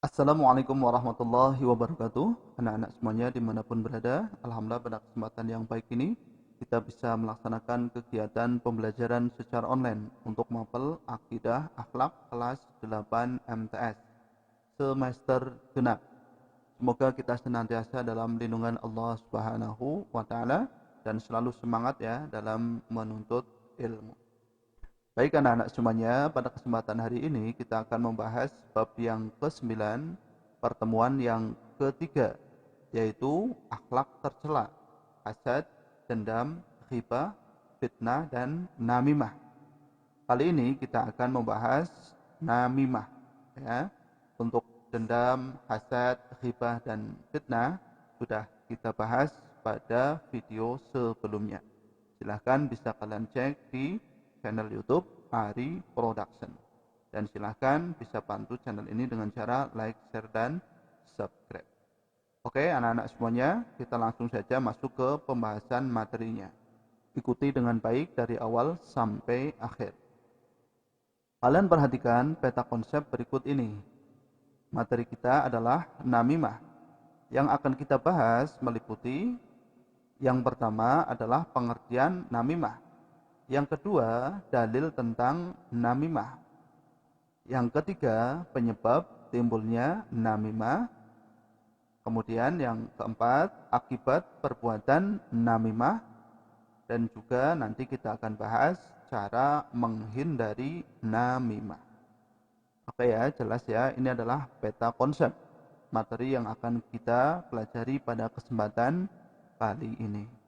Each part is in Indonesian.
Assalamualaikum warahmatullahi wabarakatuh. Anak-anak semuanya dimanapun berada, Alhamdulillah pada kesempatan yang baik ini kita bisa melaksanakan kegiatan pembelajaran secara online untuk mapel akidah akhlak kelas 8 MTS semester genap. Semoga kita senantiasa dalam lindungan Allah Subhanahu wa taala dan selalu semangat ya dalam menuntut ilmu. Baik anak-anak semuanya, pada kesempatan hari ini kita akan membahas bab yang ke-9, pertemuan yang ketiga, yaitu akhlak tercela, hasad, dendam, ghibah, fitnah, dan namimah. Kali ini kita akan membahas namimah. Ya. Untuk dendam, hasad, ghibah, dan fitnah sudah kita bahas pada video sebelumnya. Silahkan bisa kalian cek di channel YouTube Ari Production. Dan silahkan bisa bantu channel ini dengan cara like, share, dan subscribe. Oke anak-anak semuanya, kita langsung saja masuk ke pembahasan materinya. Ikuti dengan baik dari awal sampai akhir. Kalian perhatikan peta konsep berikut ini. Materi kita adalah namimah. Yang akan kita bahas meliputi yang pertama adalah pengertian namimah. Yang kedua, dalil tentang namimah. Yang ketiga, penyebab timbulnya namimah. Kemudian yang keempat, akibat perbuatan namimah. Dan juga nanti kita akan bahas cara menghindari namimah. Oke ya, jelas ya, ini adalah peta konsep materi yang akan kita pelajari pada kesempatan kali ini.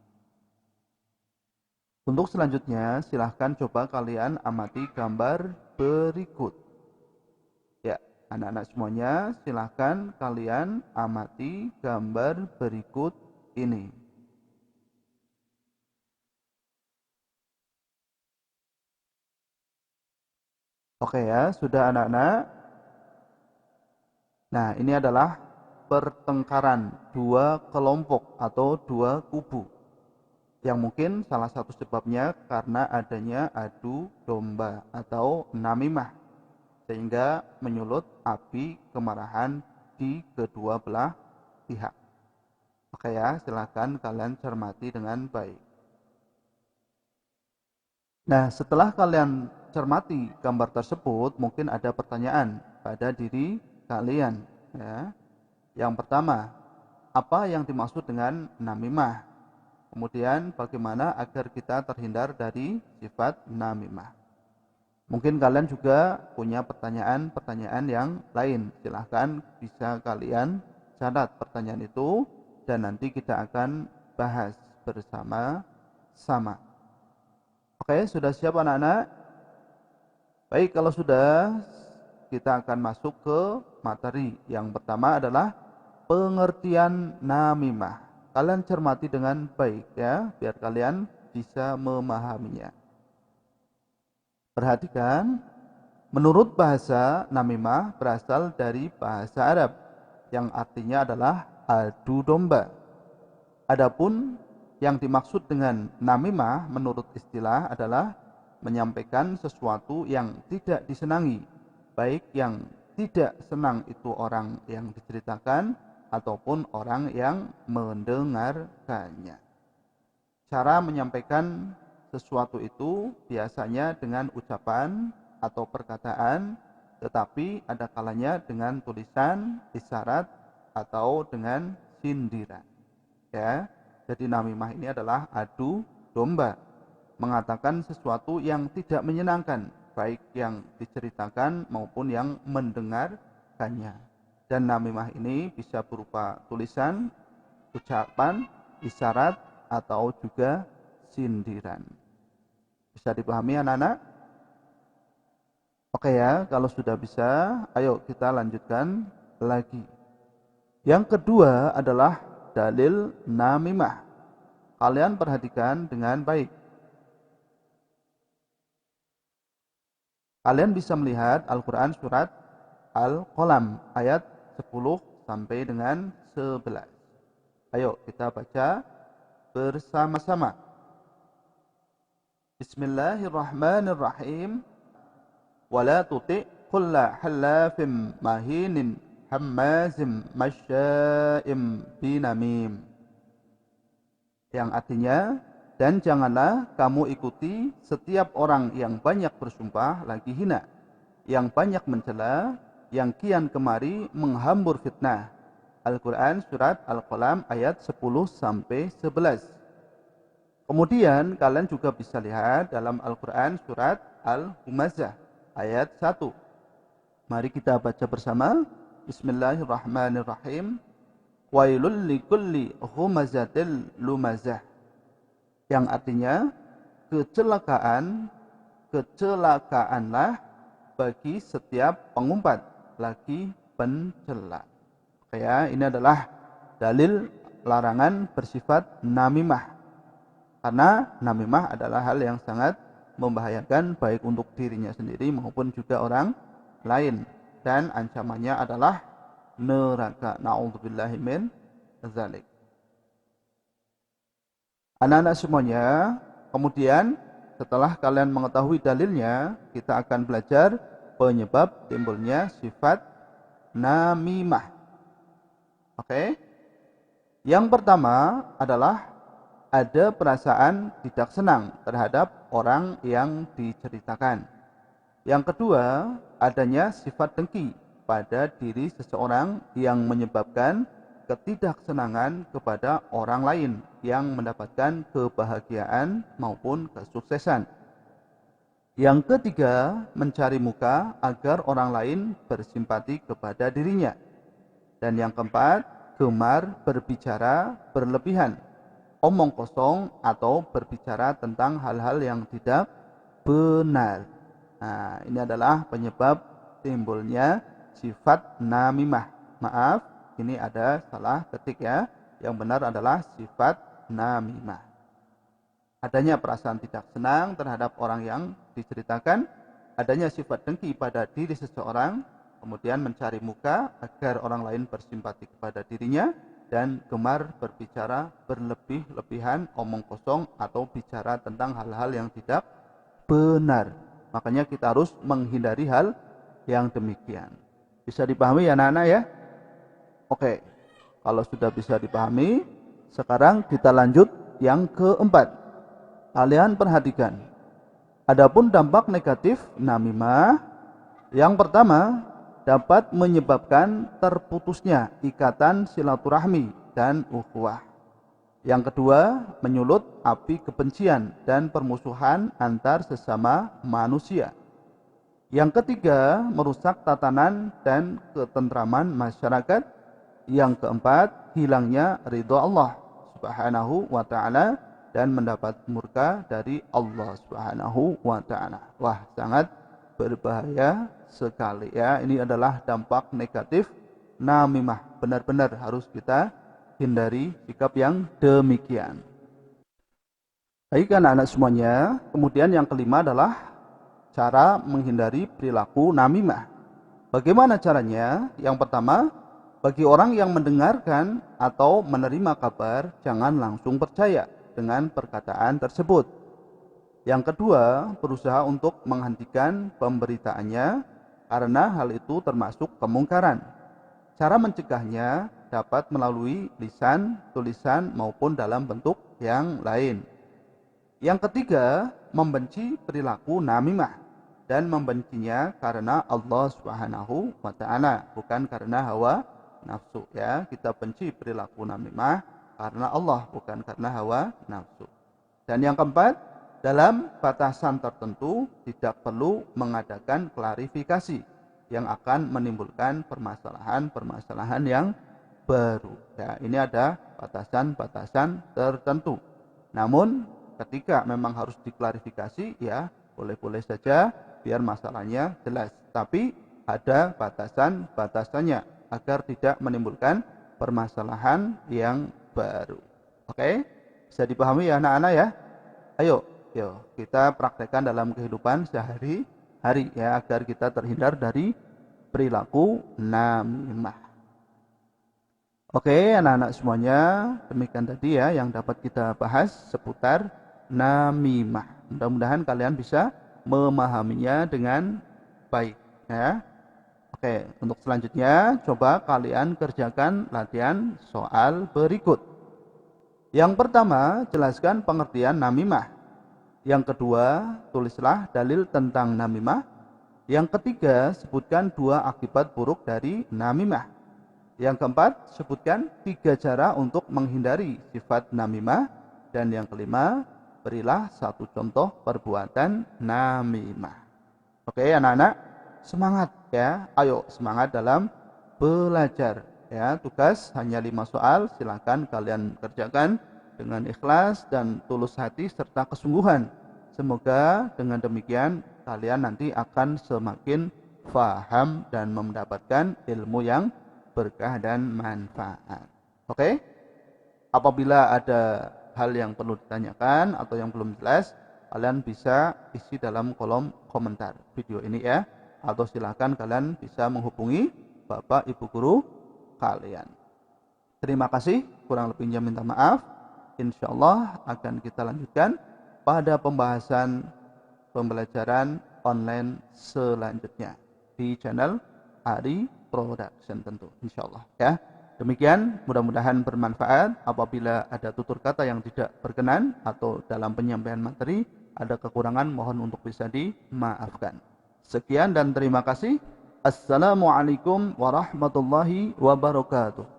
Untuk selanjutnya, silahkan coba kalian amati gambar berikut. Ya, anak-anak semuanya, silahkan kalian amati gambar berikut ini. Oke ya, sudah anak-anak? Nah, ini adalah pertengkaran dua kelompok atau dua kubu. Yang mungkin salah satu sebabnya karena adanya adu domba atau namimah, sehingga menyulut api kemarahan di kedua belah pihak. Oke ya, silakan kalian cermati dengan baik. Nah, setelah kalian cermati gambar tersebut, mungkin ada pertanyaan pada diri kalian. Ya. Yang pertama, apa yang dimaksud dengan namimah? Kemudian bagaimana agar kita terhindar dari sifat namimah? Mungkin kalian juga punya pertanyaan-pertanyaan yang lain. Silahkan bisa kalian catat pertanyaan itu dan nanti kita akan bahas bersama-sama. Oke, sudah siap anak-anak? Baik, kalau sudah, kita akan masuk ke materi. Yang pertama adalah pengertian namimah. Kalian cermati dengan baik ya, biar kalian bisa memahaminya. Perhatikan, menurut bahasa namimah berasal dari bahasa Arab yang artinya adalah adu domba. Adapun yang dimaksud dengan namimah menurut istilah adalah menyampaikan sesuatu yang tidak disenangi, baik yang tidak senang itu orang yang diceritakan ataupun orang yang mendengarkannya. Cara menyampaikan sesuatu itu biasanya dengan ucapan atau perkataan, tetapi ada kalanya dengan tulisan, isyarat, atau dengan sindiran. Ya, jadi namimah ini adalah adu domba, mengatakan sesuatu yang tidak menyenangkan, baik yang diceritakan maupun yang mendengarkannya. Dan namimah ini bisa berupa tulisan, ucapan, isyarat, atau juga sindiran. Bisa dipahami anak-anak? Oke ya, kalau sudah bisa, ayo kita lanjutkan lagi. Yang kedua adalah dalil namimah. Kalian perhatikan dengan baik. Kalian bisa melihat Al-Quran surat Al-Qalam ayat 10 sampai dengan 11. Ayo kita baca bersama-sama. Bismillahirrahmanirrahim. Wala tuti' kulla halafim mahinin hammazim masya'im binamim. Yang artinya, dan janganlah kamu ikuti setiap orang yang banyak bersumpah lagi hina, yang banyak mencela, yang kian kemari menghambur fitnah. Al-Quran surat Al-Qalam ayat 10-11. Kemudian kalian juga bisa lihat dalam Al-Quran surat Al-Humazah ayat 1. Mari kita baca bersama. Bismillahirrahmanirrahim. Wailul likulli humazatil lumazah. Yang artinya, kecelakaanlah bagi setiap pengumpat lagi pencela. Oke ya, ini adalah dalil larangan bersifat namimah. Karena namimah adalah hal yang sangat membahayakan baik untuk dirinya sendiri maupun juga orang lain. Dan ancamannya adalah neraka. Na'udzubillahi min dzalik. Anak-anak semuanya, kemudian setelah kalian mengetahui dalilnya, kita akan belajar penyebab timbulnya sifat namimah. Oke? Yang pertama adalah ada perasaan tidak senang terhadap orang yang diceritakan. Yang kedua, adanya sifat dengki pada diri seseorang yang menyebabkan ketidaksenangan kepada orang lain yang mendapatkan kebahagiaan maupun kesuksesan. Yang ketiga, mencari muka agar orang lain bersimpati kepada dirinya. Dan yang keempat, gemar berbicara berlebihan, omong kosong atau berbicara tentang hal-hal yang tidak benar. Nah, ini adalah penyebab timbulnya sifat namimah. Maaf, ini ada salah ketik ya. Yang benar adalah sifat namimah. Adanya perasaan tidak senang terhadap orang yang diceritakan, adanya sifat dengki pada diri seseorang, kemudian mencari muka agar orang lain bersimpati kepada dirinya, dan gemar berbicara berlebih-lebihan, omong kosong atau bicara tentang hal-hal yang tidak benar. Makanya kita harus menghindari hal yang demikian. Bisa dipahami ya anak-anak ya? Oke, kalau sudah bisa dipahami, sekarang kita lanjut yang keempat. Kalian perhatikan. Adapun dampak negatif namimah, yang pertama dapat menyebabkan terputusnya ikatan silaturahmi dan ukhuwah. Yang kedua, menyulut api kebencian dan permusuhan antar sesama manusia. Yang ketiga, merusak tatanan dan ketentraman masyarakat. Yang keempat, hilangnya ridha Allah Subhanahu wa ta'ala dan mendapat murka dari Allah Subhanahu wa ta'ala. Wah, sangat berbahaya sekali ya. Ini adalah dampak negatif namimah. Benar-benar harus kita hindari sikap yang demikian. Baik anak-anak semuanya, kemudian yang kelima adalah cara menghindari perilaku namimah. Bagaimana caranya? Yang pertama, bagi orang yang mendengarkan atau menerima kabar, jangan langsung percaya dengan perkataan tersebut. Yang kedua, berusaha untuk menghentikan pemberitaannya karena hal itu termasuk kemungkaran. Cara mencegahnya dapat melalui lisan, tulisan maupun dalam bentuk yang lain. Yang ketiga, membenci perilaku namimah dan membencinya karena Allah Subhanahu wa ta'ala, bukan karena hawa nafsu ya. Kita benci perilaku namimah karena Allah, bukan karena hawa nafsu. Dan yang keempat, dalam batasan tertentu tidak perlu mengadakan klarifikasi yang akan menimbulkan permasalahan-permasalahan yang baru. Ya, ini ada batasan-batasan tertentu. Namun ketika memang harus diklarifikasi ya boleh-boleh saja biar masalahnya jelas. Tapi ada batasan-batasannya agar tidak menimbulkan permasalahan yang baru. Oke? Bisa dipahami ya anak-anak ya? Ayo, kita praktekkan dalam kehidupan sehari-hari ya agar kita terhindar dari perilaku namimah. Oke, anak-anak semuanya, demikian tadi ya yang dapat kita bahas seputar namimah. Mudah-mudahan kalian bisa memahaminya dengan baik ya. Oke. Oke, untuk selanjutnya coba kalian kerjakan latihan soal berikut. Yang pertama, jelaskan pengertian namimah. Yang kedua, tulislah dalil tentang namimah. Yang ketiga, sebutkan 2 akibat buruk dari namimah. Yang keempat, sebutkan 3 cara untuk menghindari sifat namimah. Dan yang kelima, berilah 1 contoh perbuatan namimah. Oke, anak-anak, semangat ya. Ayo semangat dalam belajar ya. Tugas hanya 5 soal, silakan kalian kerjakan dengan ikhlas dan tulus hati serta kesungguhan. Semoga dengan demikian kalian nanti akan semakin faham dan mendapatkan ilmu yang berkah dan manfaat. Oke? Apabila ada hal yang perlu ditanyakan atau yang belum jelas, kalian bisa isi dalam kolom komentar video ini ya. Atau silakan kalian bisa menghubungi Bapak Ibu guru kalian. Terima kasih, kurang lebihnya minta maaf. Insya Allah akan kita lanjutkan pada pembahasan pembelajaran online selanjutnya di channel Ari Production tentu, insya Allah ya. Demikian, mudah-mudahan bermanfaat. Apabila ada tutur kata yang tidak berkenan atau dalam penyampaian materi ada kekurangan, mohon untuk bisa dimaafkan. Sekian dan terima kasih. Assalamualaikum warahmatullahi wabarakatuh.